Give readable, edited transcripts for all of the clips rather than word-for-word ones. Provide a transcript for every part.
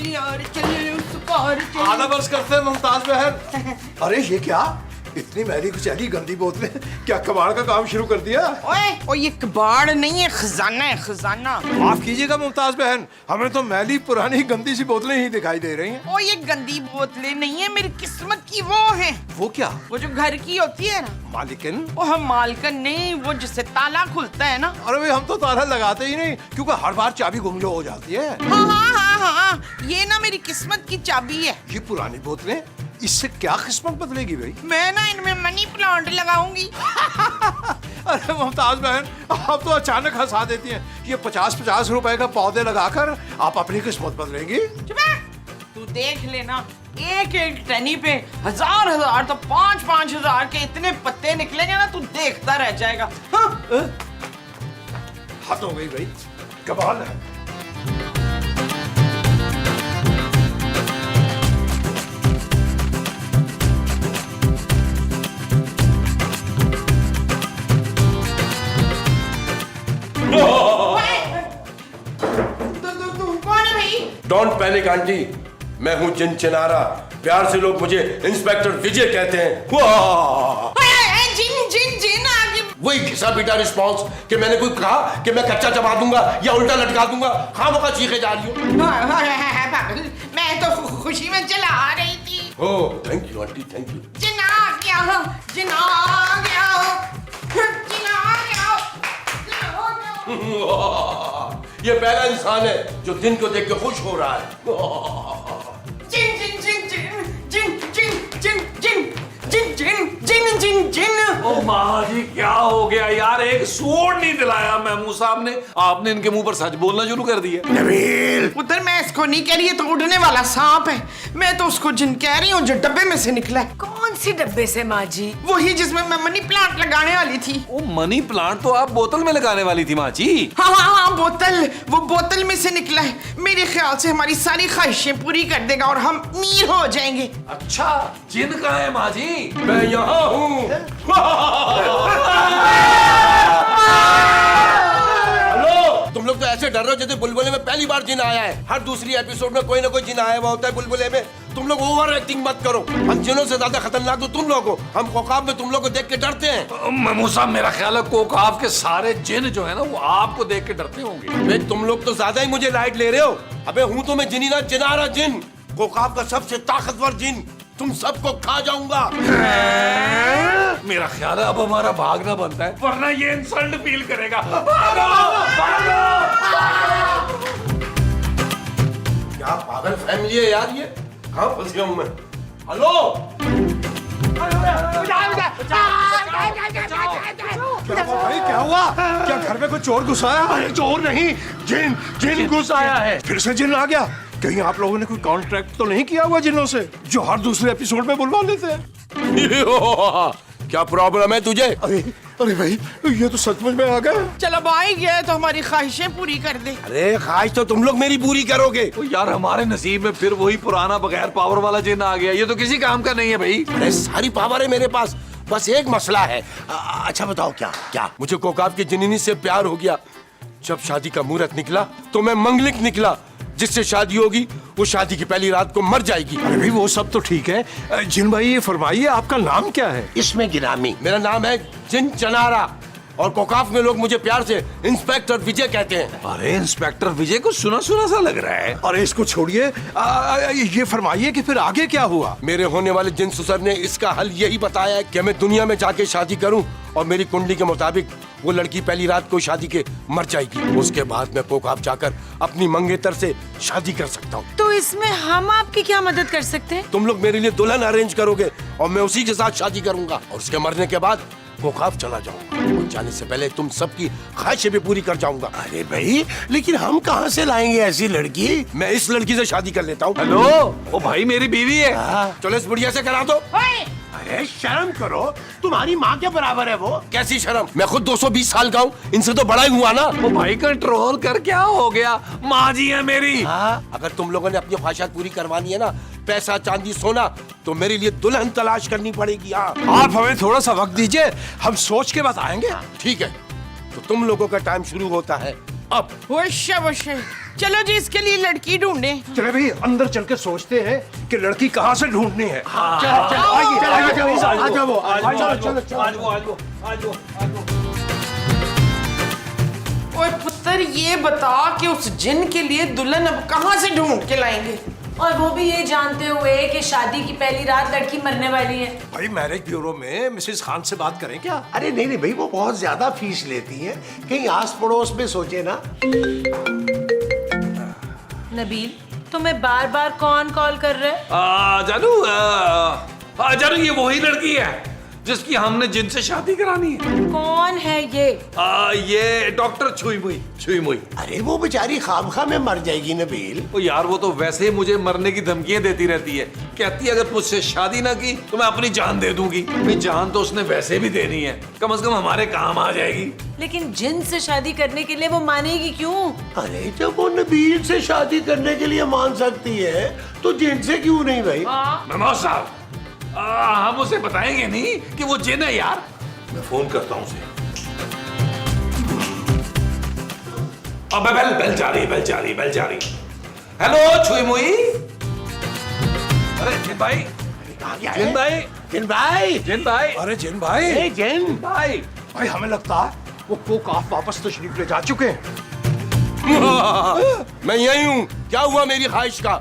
यार चल उसको और चल। आधा बर्स करते हैं मुमताज बहन। अरे ये क्या, इतनी मैली कुचैली गंदी बोतलें, क्या कबाड़ का काम शुरू कर दिया? ओए ये कबाड़ नहीं है, खजाना है खजाना। माफ कीजिएगा मुमताज बहन, हमें तो मैली पुरानी गंदी सी बोतलें ही दिखाई दे रही हैं। ओ ये गंदी बोतलें नहीं है, मेरी किस्मत की वो है। वो क्या? वो जो घर की होती है ना। मालिकिन? वो हम मालकन नहीं, वो जिससे ताला खुलता है ना। अरे भाई हम तो ताला लगाते ही नहीं, क्योंकि हर बार चाबी गुम हो जाती है। हाँ, ये ना मेरी किस्मत की चाबी है। ये पुरानी बोतलें, इससे क्या किस्मत बदलेगी भाई? मैं ना इनमें मनी प्लांट लगाऊंगी। अरे मुमताज बहन, आप तो अचानक हंसा देती हैं। ये 50-50 रुपए का पौधे लगाकर आप अपनी किस्मत बदलेंगी? चुप है। तू देख लेना, एक एक टनी पे हजार तो 5-5 हजार के इतने पत्ते निकलेंगे ना, तू देखता रह जाएगा। हाँ? हद हो गई भाई, कमाल है। डोंट पैनिक आंटी, मैं हूँ जिन चिनारा। प्यार से लोग मुझे इंस्पेक्टर विजय कहते हैं। जिन आगे वही घिसा पीटा रिस्पॉन्स कि मैंने कोई कहा कि मैं कच्चा चबा दूंगा या उल्टा लटका दूंगा। खामोखा चीखे जा रही हूँ। मैं तो खुशी में चला आ रही थी। Oh thank you aunty, thank you. जिन आ गया, जिन आ गया, जिन आ गया, जिन आ गया। ये पहला इंसान है जो दिन को देख के खुश हो रहा है। जिन जिन जिन जिन जिन जिन जिन जिन जिन जिन जिन जिन जिन। ओ माँ जी क्या हो गया यार, एक सूट नहीं दिलाया महमूद साहब ने, आपने इनके मुंह पर सच बोलना शुरू कर दिया। नबील, उधर मैं इसको नहीं कह रही, ये तो उड़ने वाला सांप है। मैं तो उसको जिन कह रही हूँ जो डब्बे में से निकला है। कौन सी डब्बे से माँ जी? वही जिसमें मैं मनी प्लांट लगाने वाली थी। ओ मनी प्लांट तो आप बोतल में लगाने वाली थी माँ जी। हाँ, बोतल, वो बोतल में से निकला है। मेरे ख्याल से हमारी सारी ख्वाहिशें पूरी कर देगा और हम अमीर हो जाएंगे। अच्छा जिन कहाँ है माँ जी? मैं यहाँ हूँ। हेलो, तुम लोग तो ऐसे डर रहे हो जैसे बुलबुले में पहली बार जिन आया है। हर दूसरी एपिसोड में कोई ना कोई जिन आया हुआ होता है बुलबुले में। तुम लोग ओवर एक्टिंग मत करो। हम जिनों से ज्यादा खतरनाक तो तुम लोग हो। हम कोकाब में तुम लोग को देख के डरते हैं। महमूद साहब मेरा ख्याल है कोकाब के सारे जिन जो है ना वो आपको देख के डरते होंगे। तुम लोग तो ज्यादा ही मुझे लाइट ले रहे हो। अबे हूँ तो मैं जिनी ना चिनारा जिन, कोकाब का सबसे ताकतवर जिन। तुम सबको खा जाऊंगा। मेरा ख्याल है अब हमारा भागना बनता है, वरना ये इंसल्ट फील करेगा। भागो, भागो। क्या पागल फैमिली है यार ये। कहाँ फंस गया हूँ मैं। हेलो, भाई क्या हुआ? क्या घर में कोई चोर घुस आया? अरे चोर नहीं, जिन जिन घुस आया है। फिर से जिन आ गया? कहीं आप लोगों ने कोई कॉन्ट्रैक्ट तो नहीं किया हुआ जिनों से जो हर दूसरे एपिसोड में बुलवा लेते हैं? क्या प्रॉब्लम है तुझे? अरे भाई ये तो सचमुच में आ गया। चलो भाई गया तो हमारी ख्वाहिशें पूरी कर दे। अरे ख्वाहिश तो तुम लोग मेरी पूरी करोगे। ओ यार हमारे नसीब में फिर वही पुराना बगैर पावर वाला जिन आ गया। ये तो किसी काम का नहीं है भाई। अरे सारी पावर है मेरे पास, बस एक मसला है। अच्छा बताओ क्या क्या मुझे कोकाब की जिनीनी से प्यार हो गया। जब शादी का मुहूर्त निकला तो मैं मंगलिक निकला। जिससे शादी होगी वो शादी की पहली रात को मर जाएगी। अरे भाई वो सब तो ठीक है, जिन भाई ये फरमाइए आपका नाम क्या है? इसमें गिरामी। मेरा नाम है जिन चनारा और कोकाफ में लोग मुझे प्यार से इंस्पेक्टर विजय कहते हैं। अरे इंस्पेक्टर विजय को सुना सुना सा लग रहा है। अरे इसको छोड़िए, ये फरमाइए कि फिर आगे क्या हुआ? मेरे होने वाले जिन ससुर ने इसका हल यही बताया है कि मैं दुनिया में जाके शादी करूं और मेरी कुंडली के मुताबिक वो लड़की पहली रात को शादी के मर जाएगी। उसके बाद मैं कोकाब जाकर अपनी मंगेतर से शादी कर सकता हूँ। तो इसमें हम आपकी क्या मदद कर सकते हैं? तुम लोग मेरे लिए दुल्हन अरेंज करोगे और मैं उसी के साथ शादी करूंगा और उसके मरने के बाद कोकाब चला जाऊंगा और जाने से पहले तुम सबकी ख्वाहिशें भी पूरी कर जाऊंगा। अरे भाई लेकिन हम कहाँ से लाएंगे ऐसी लड़की? मैं इस लड़की से शादी कर लेता हूँ। हेलो, ओ भाई मेरी बीवी है। चलो इस बुढ़िया से करा दो। अरे शर्म करो, तुम्हारी माँ के बराबर है वो। कैसी शर्म? मैं खुद 220 साल का हूँ, इनसे तो बड़ा ही हुआ ना। ओ भाई कंट्रोल कर, क्या हो गया? माँ जी है मेरी। अगर तुम लोगों ने अपनी ख्वाहिशात पूरी करवानी है ना, पैसा चांदी सोना, तो मेरे लिए दुल्हन तलाश करनी पड़ेगी। आप हमें थोड़ा सा वक्त दीजिए, हम सोच के बताएंगे। ठीक है, तो तुम लोगों का टाइम शुरू होता है अब। वश्य चलो जी इसके लिए लड़की ढूंढे। चले भाई अंदर चल के सोचते हैं कि लड़की कहाँ से ढूंढनी है। चल चल आइए चलो। ओए पुत्र ये बता कि उस जिन के लिए दुल्हन अब कहाँ से ढूंढ के लाएंगे? और वो भी ये जानते हुए कि शादी की पहली रात लड़की मरने वाली है। भाई मैरिज ब्यूरो में मिसेस खान से बात करें क्या? अरे नहीं नहीं भाई, वो बहुत ज्यादा फीस लेती है, कहीं आस पड़ोस में सोचे ना। नबील तुम्हें बार बार कौन कॉल कर रहा है? जानू ये वही लड़की है जिसकी हमने जिनसे शादी करानी है। कौन है ये? ये डॉक्टर छुई मुई। अरे वो बेचारी खामखा में मर जाएगी नबील। ओ यार वो तो वैसे ही मुझे मरने की धमकियां देती रहती है। कहती है अगर मुझसे शादी ना की तो मैं अपनी जान दे दूंगी। भाई जान तो उसने वैसे भी देनी है, कम से कम हमारे काम आ जाएगी। लेकिन जिन से शादी करने के लिए वो मानेगी क्यों? अरे जब वो नबील से शादी करने के लिए मान सकती है तो जिन से क्यों नहीं भाई? मेमो साहब हम उसे बताएंगे नहीं कि वो जिन है यार। मैं फोन करता हूँ उसे। अबे बेल जा रही। हेलो छुई मुई। अरे जिन भाई। कहाँ गया जिन है? भाई। जिन भाई। अरे जिन भाई, ए जिन भाई भाई हमें लगता है वो कोकाफ वापस तशरीफ ले जा चुके हैं। मैं यही हूँ, क्या हुआ मेरी ख्वाहिश का?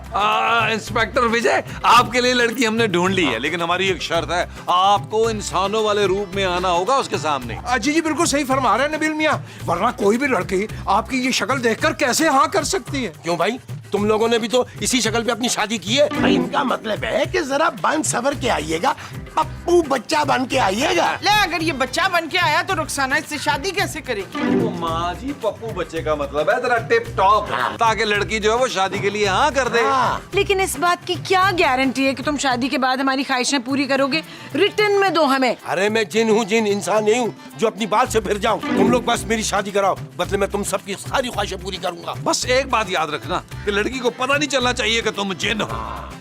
इंस्पेक्टर विजय आपके लिए लड़की हमने ढूंढ ली है, लेकिन हमारी एक शर्त है, आपको इंसानों वाले रूप में आना होगा उसके सामने। जी जी बिल्कुल सही फरमा रहे हैं नबील मियाँ, वरना कोई भी लड़की आपकी ये शक्ल देखकर कैसे हाँ कर सकती है? क्यों भाई, तुम लोगों ने भी तो इसी शक्ल पे अपनी शादी की है। भाई इनका मतलब है कि जरा बन सबर के आइएगा, पप्पू बच्चा बन के आइएगा। ले अगर ये बच्चा बन के आया तो रुखसाना इससे शादी कैसे करेगी? तो माँ जी पप्पू बच्चे का मतलब है जरा टिप टॉप, ताकि लड़की जो है वो शादी के लिए हाँ कर दे। लेकिन इस बात की क्या गारंटी है कि तुम शादी के बाद हमारी ख्वाहिशें पूरी करोगे? रिटर्न में दो हमें। अरे मैं जिन हूँ, जिन इंसान नहीं हूँ जो अपनी बात से फिर जाऊँ। तुम लोग बस मेरी शादी कराओ, बदले में तुम सबकी सारी ख्वाहिशें पूरी करूंगा। बस एक बात याद रखना कि लड़की को पता नहीं चलना चाहिए कि तुम जिन हो।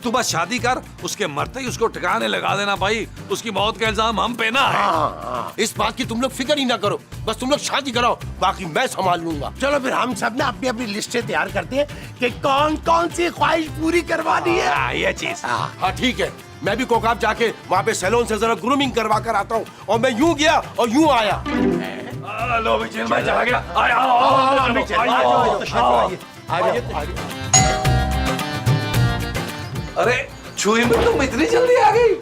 तू बस शादी कर, उसके मरते ही उसको ठिकाने लगा देना भाई, उसकी मौत का इल्जाम हम पे ना है। इस बात की तुम लोग फिक्र ही ना करो, बस तुम लोग शादी कराओ, बाकी मैं संभाल लूंगा। चलो फिर हम सब ना अपनी अपनी लिस्टें तैयार करते हैं कि कौन कौन सी ख्वाहिश पूरी करवानी है। ये चीज हाँ ठीक है, मैं भी कोकाब जाके वहाँ पे सैलून से जरा ग्रूमिंग करवा कर आता हूँ। और मैं यूं गया और यूं आया। लो भाई जिन भाई चला गया। अरे छुई में तुम इतनी जल्दी आ गई?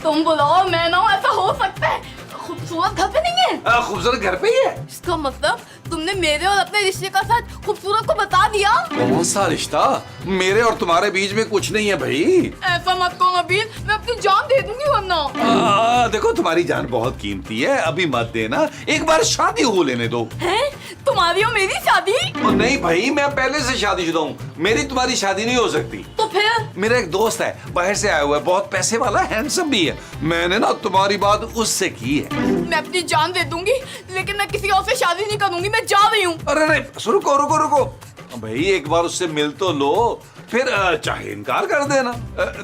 तुम बुलाओ मैं ना हूं, ऐसा हो सकता है? खूबसूरत घर पे नहीं है? खूबसूरत घर पे ही है। इसका मतलब तुमने मेरे और अपने रिश्ते का साथ खूबसूरत को बता दिया? कौन सा रिश्ता? मेरे और तुम्हारे बीच में कुछ नहीं है भाई। ऐसा मत कहो नबील, मैं अपनी जान दे दूंगी वरना। देखो तुम्हारी जान बहुत कीमती है, अभी मत देना, एक बार शादी हो लेने दो। हैं? तुम्हारी और मेरी शादी? नहीं भाई, मैं पहले से शादीशुदा हूँ, मेरी तुम्हारी शादी नहीं हो सकती। तो फिर? मेरा एक दोस्त है, बाहर से आया हुआ है, बहुत पैसे वाला, हैंडसम भी है। मैंने ना तुम्हारी बात उससे की है। मैं अपनी जान दे दूंगी, लेकिन मैं किसी और से शादी नहीं करूंगी, मैं जा रही हूँ। अरे नहीं, रुको भाई, एक बार उससे मिल तो लो, फिर चाहे इनकार कर देना।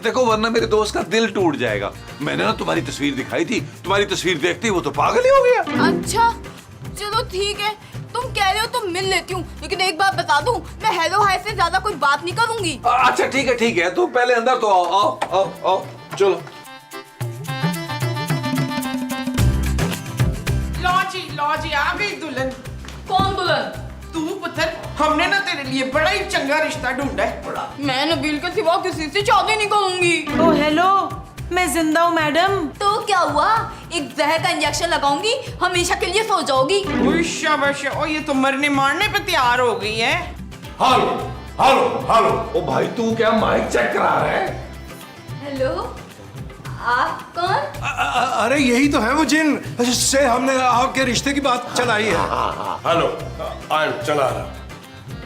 देखो वरना मेरे दोस्त का दिल टूट जाएगा। मैंने ना तुम्हारी तस्वीर दिखाई थी, तुम्हारी तस्वीर देखते ही वो तो पागल ही हो गया। अच्छा चलो ठीक है, तुम कह रहे हो तो मिल लेती हूँ, लेकिन एक बात बता दूं, मैं हेलो हाय से ज्यादा कोई बात नहीं करूंगी। अच्छा ठीक है, तुम पहले अंदर तो आओ, चलो। लो जी आ गई दुल्हन। कौन दुल्हन? तू पुत्र, हमने ना तेरे लिए बड़ा ही चंगा रिश्ता ढूंढा है। मैं नबील के सिवा किसी से शादी नहीं करूंगी। ओ हेलो, मैं जिंदा हूँ मैडम। तो क्या हुआ, एक जहर का इंजेक्शन लगाऊंगी, हमेशा के लिए सो जाओगी। शाबाश, ओ ये तो मरने मारने पे तैयार हो गई है। हेलो ओ भाई, तू क्या माइक चेक करा रहा है? हेलो, आप कौन? अरे यही तो है वो जिन जिससे हमने आपके रिश्ते की बात चलाई है। हेलो, आई चला रहा।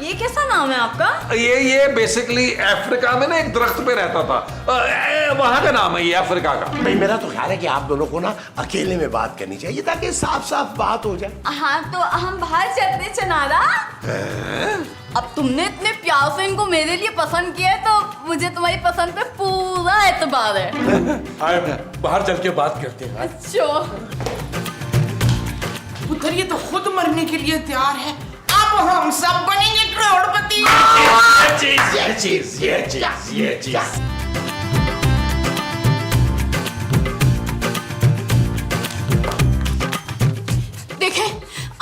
ये कैसा नाम है आपका? ये बेसिकली अफ्रीका में ना एक दरख्त पे रहता था, वहां का नाम है ये, अफ्रीका का। भाई मेरा तो ख्याल है कि आप दोनों को ना अकेले में बात करनी चाहिए ताकि साफ साफ बात हो जाए। हाँ तो हम बाहर चलते चनारा। अब तुमने इतने प्यार से इनको मेरे लिए पसंद किया है तो मुझे तुम्हारी पसंद पे पूरा एतबार है। आए बाहर चल के बात करते हैं। अच्छा पुत्र ये तो खुद मरने के लिए तैयार है, अब हम सब बनेंगे करोड़पति। ये चीज देखें,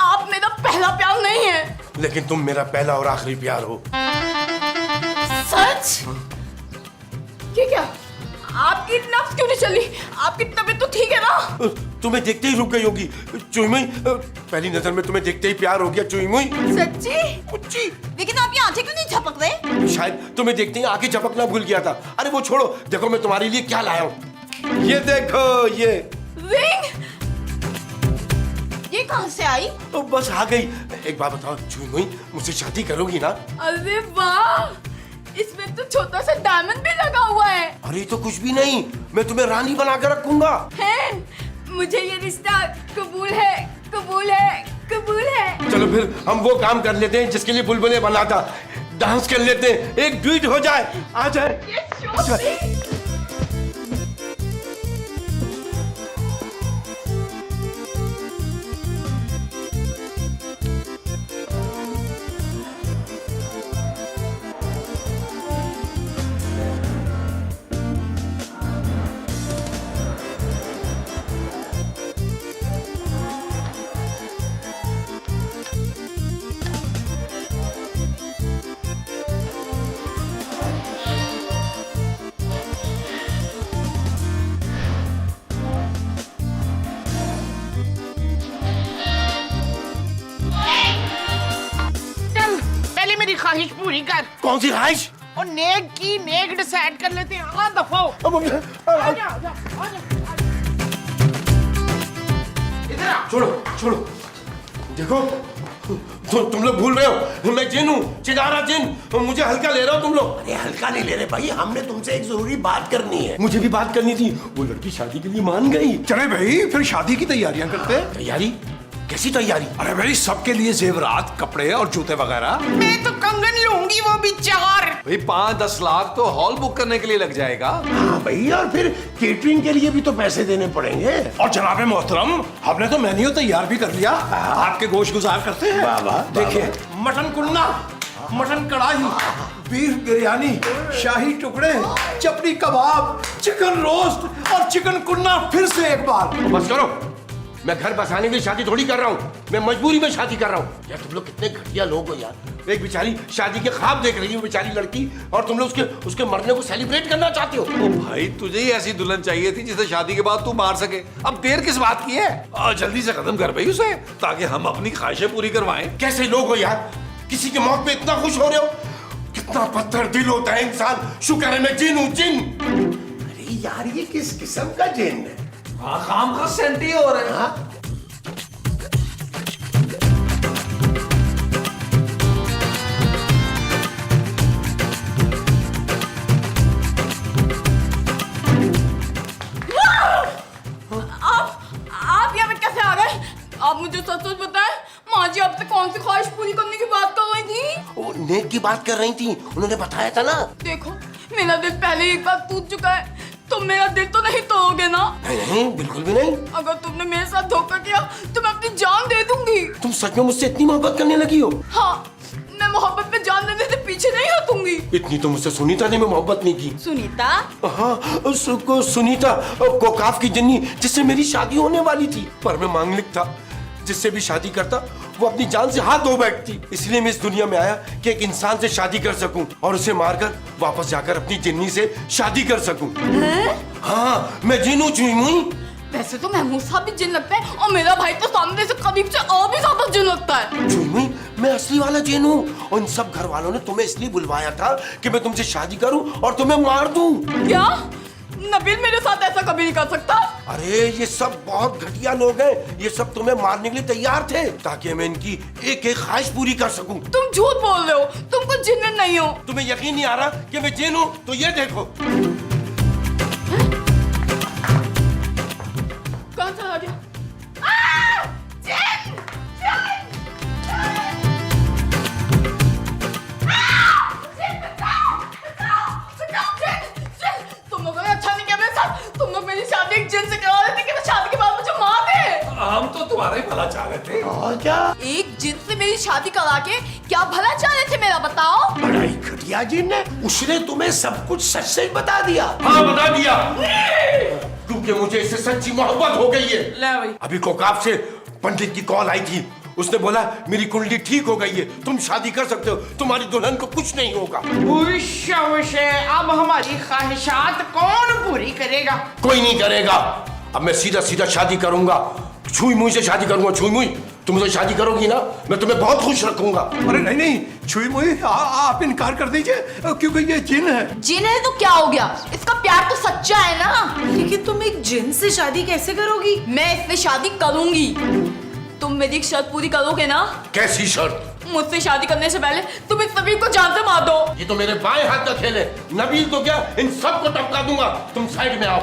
आप मेरा पहला प्यार नहीं है। लेकिन तुम मेरा पहला और आखिरी प्यार हो। सच? ये क्या? आपकी नफ्स क्यों नहीं चली? आपकी तबीयत तो ठीक है ना? तुम्हें देखते ही रुक गई होगी चुईमुई। पहली नजर में तुम्हें देखते ही प्यार हो गया चुईमुई। सच्ची? मुच्ची। लेकिन आप ये आंखें क्यों नहीं झपक रहे? शायद तुम्हें देखते ही आंखें झपकना भूल गया था। अरे वो छोड़ो, देखो मैं तुम्हारे लिए क्या लाया हूँ। ये देखो, ये रिंग? ये कहाँ से आई? तो बस आ गई। एक बात बताओ चुईमुई, मुझसे शादी करोगी ना? अरे वाह, इसमें तो छोटा सा डायमंड भी लगा हुआ है। अरे तो कुछ भी नहीं, मैं तुम्हें रानी बना कर रखूंगा। है? मुझे ये रिश्ता कबूल है, कबूल है, कबूल है। चलो फिर हम वो काम कर लेते हैं जिसके लिए बुलबुलें बना था। डांस कर लेते हैं, एक बीट हो जाए। आ जाए। ये शोधी। चल पहले मेरी ख्वाहिश पूरी कर। कौन सी ख्वाहिश? और नेक की नेक डिसाइड कर लेते हैं। हाँ दफो। आजा, आजा, आजा। इधर आ। छोड़ो छोड़ो, देखो तुम लोग भूल रहे हो, मैं जिन हूँ, चिनारा जिन। मुझे हल्का ले रहे हो तुम लोग। अरे हल्का नहीं ले रहे भाई, हमने तुमसे एक जरूरी बात करनी है। मुझे भी बात करनी थी। वो लड़की शादी के लिए मान गई। चले भाई फिर शादी की तैयारियां करते हैं। तैयारी? कैसी तैयारी? अरे भाई सबके लिए जेवरात, कपड़े और जूते वगैरह। मैं तो कंगन लूंगी, वो भी 4। भाई 5-10 लाख तो हॉल बुक करने के लिए लग जाएगा। हाँ भाई, और फिर केटरिंग के लिए भी तो पैसे देने पड़ेंगे। और जनाबे मोहतरम, हमने तो मेन्यू तैयार भी कर लिया। आपके गोश्त गुजार करते हैं। वाह, वाह, देखिए, मटन कुन्ना, मटन कढ़ाई, बीफ बिरयानी, शाही टुकड़े, चपड़ी कबाब, चिकन रोस्ट और चिकन कुन्ना। फिर से एक बार। बस करो, मैं घर बसाने के लिए शादी थोड़ी कर रहा हूँ, मैं मजबूरी में शादी कर रहा हूँ। यार तुम लोग कितने घटिया लोग हो यार। एक बेचारी शादी के ख्वाब देख रही है बेचारी लड़की, और तुम लोग उसके मरने को सेलिब्रेट करना चाहते हो। ओ भाई, तुझे ही ऐसी दुल्हन चाहिए थी जिसे शादी के बाद तू मार सके। अब देर किस बात की है? जल्दी से खत्म कर भाई उसे, ताकि हम अपनी ख्वाहिशें पूरी करवाएं। कैसे लोग हो यार, किसी की मौत पे इतना खुश हो रहे हो? कितना पत्थर दिल होता है इंसान। शुक्र है मैं जिन हूँ, जिन। अरे यार, ये किस किस्म का जिन है? हाँ, काम का सेंटी हो रहा है। हाँ? आप यहाँ पे कैसे आ गए? आप मुझे सच सच बताएं, माँ जी आपसे कौन सी ख्वाहिश पूरी करने की बात कर रही थी? वो नेक की बात कर रही थी, उन्होंने बताया था ना। देखो, मेरा दिल पहले ही एक बार टूट चुका है, तुम मेरा दिल तो नहीं तोड़ोगे ना? नहीं, बिल्कुल भी नहीं। अगर तुमने मेरे साथ धोखा किया तो मैं अपनी जान दे दूंगी। तुम सच में मुझसे इतनी मोहब्बत करने लगी हो? हाँ, मैं मोहब्बत में जान देने से पीछे नहीं हटूंगी। इतनी तो मुझसे सुनीता ने भी मोहब्बत नहीं की। सुनीता? हाँ, सुनीता कोकाफ की जन्नी, जिससे मेरी शादी होने वाली थी। पर मैं मांगलिक था, जिससे भी शादी करता वो अपनी जान से हाथ धो बैठती। इसलिए मैं इस दुनिया में आया कि एक इंसान से शादी कर सकूं और उसे मारकर वापस जाकर अपनी जिन्नी से शादी कर सकूं। हाँ, मैं जिन हूँ चुईमुई। वैसे तो महमूद साहब भी जिन लगता है, और मेरा भाई तो सामने से करीब से और भी ज्यादा जिन लगता है। चुईमुई, मैं असली वाला जिन हूँ, और इन सब घर वालों ने तुम्हें इसलिए बुलवाया था कि मैं तुमसे शादी करूं और तुम्हें मार दूं। क्या? नबील मेरे साथ ऐसा कभी नहीं कर सकता। अरे ये सब बहुत घटिया लोग हैं, ये सब तुम्हें मारने के लिए तैयार थे ताकि मैं इनकी एक एक ख्वाहिश पूरी कर सकूं। तुम झूठ बोल रहे हो, तुम कुछ जिन्न नहीं हो। तुम्हें यकीन नहीं आ रहा कि मैं जिन हूं? तो ये देखो। कौन सा आ गया? आ! जिन! जिन! जिन, बचाओ! बचाओ! बचाओ, जिन! जिन! तुम लोगों ने अच्छा नहीं किया मेरे साथ। तुम लोग मेरी शादी एक जिन से करवा देते कि मैं शादी के बाद मुझे मार दे। हम तो तुम्हारा ही भला चाह रहे थे। और क्या? एक जिन से मेरी शादी करा के क्या भला चाह रहे थे मेरा बताओ? बड़ाई घटिया जिन है, उसने तुम्हें सब कुछ सच सच बता दिया। हाँ बता दिया, क्योंकि मुझे इससे सच्ची मोहब्बत हो गई है। ले भाई अभी कोकाब से पंडित की कॉल आई थी, उसने बोला मेरी कुंडली ठीक हो गई है, तुम शादी कर सकते हो, तुम्हारी दुल्हन को कुछ नहीं होगा। उश्य उश्य, अब हमारी ख्वाहिशात कौन पूरी करेगा? कोई नहीं करेगा। अब मैं सीधा सीधा शादी करूंगा, छुई मुई से शादी करूंगा। छुई मुई, तुम मुझे शादी करोगी ना, मैं तुम्हें बहुत खुश रखूंगा। अरे नहीं नहीं छुई मुई, आप इनकार कर दीजिए, क्योंकि ये जिन है। जिन है तो क्या हो गया, इसका प्यार तो सच्चा है ना। लेकिन तुम एक जिन से शादी कैसे करोगी? मैं इससे शादी करूंगी। तुम मेरी एक शर्त पूरी करोगे ना? कैसी शर्त? मुझसे शादी करने से पहले तुम इस नबील को जान से मार दो। ये तो मेरे बाएं हाथ का खेल है। नबील तो क्या, इन सबको टपका दूंगा। तुम साइड में आओ।